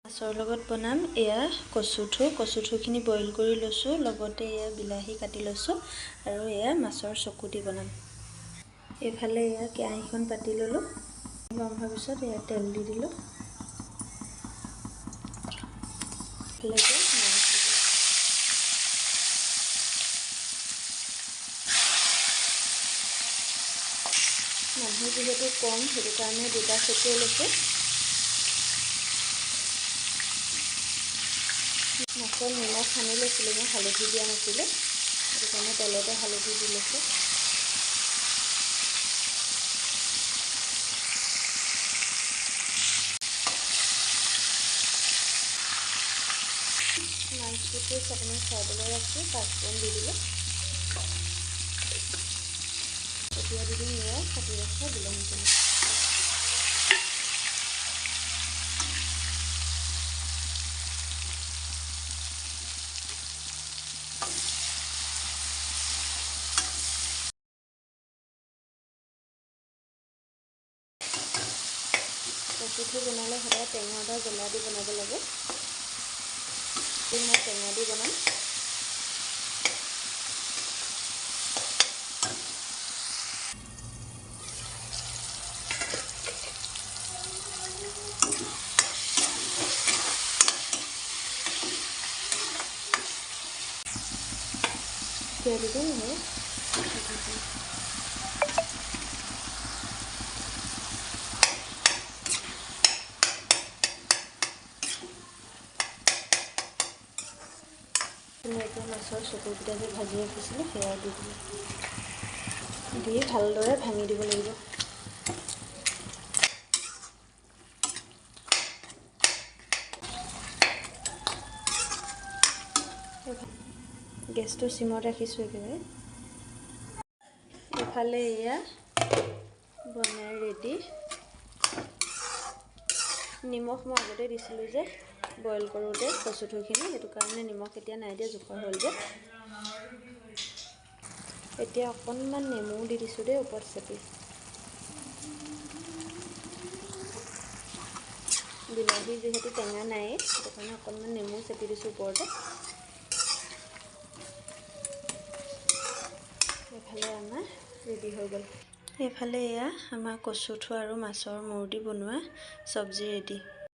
মাছৰ লগত বনাম এয়া কচুঠুখিনি বইল কৰি লৈছোঁ, লগতে এয়া বিলাহী কাটি লৈছোঁ আৰু এয়া মাছৰ চকু দি বনাম। এইফালে এয়া কেৰাহীখন পাতি ল'লোঁ, গৰম হোৱাৰ পিছত এয়া তেল দি দিলোঁ। মানুহ যিহেতু কম সেইটো কাৰণে দুটা চকুৱে লৈছোঁ। মাছত নিমখ সানি লৈছিলোঁ, মই হালধি দিয়া নাছিলোঁ, সেইটো কাৰণে তেলতে হালধি দি লৈছোঁ। মাছটো অকণমান চাইডলৈ ৰাখি পাঁচফোৰণ দি দিলোঁ। এতিয়া দি দিম এয়া কাটি ৰখা বিলাহীখিনি। কচুঠু বনালে সদায় টেঙা বা জ্বলা দি বনাব লাগে। মই টেঙা দি বনাম। এতিয়া দি দিম আৰু এতিয়া মাছৰ চকুকেইটা যে ভাজি ৰাখিছিলোঁ সেয়া দি দিলোঁ। দি ভালদৰে ভাঙি দিব লাগিব। গেছটো চিমত ৰাখিছোঁ একেবাৰে। এফালে এয়া বনাই ৰেডি। নিমখ মই আগতে দিছিলোঁ যে বইল কৰোঁতে কচুঠুখিনি, সেইটো কাৰণে নিমখ এতিয়া নাই দিয়া, জোখৰ হ'ল যে। এতিয়া অকণমান নেমু দি দিছোঁ দেই ওপৰত চেপি। বিলাহী যিহেতু টেঙা নাই, সেইটো কাৰণে অকণমান নেমু চেপি দিছোঁ ওপৰতে। এইফালে আমাৰ ৰেডি হৈ গ'ল। এইফালে এয়া আমাৰ কচুঠু আৰু মাছৰ মূৰ দি বনোৱা চব্জি ৰেডি।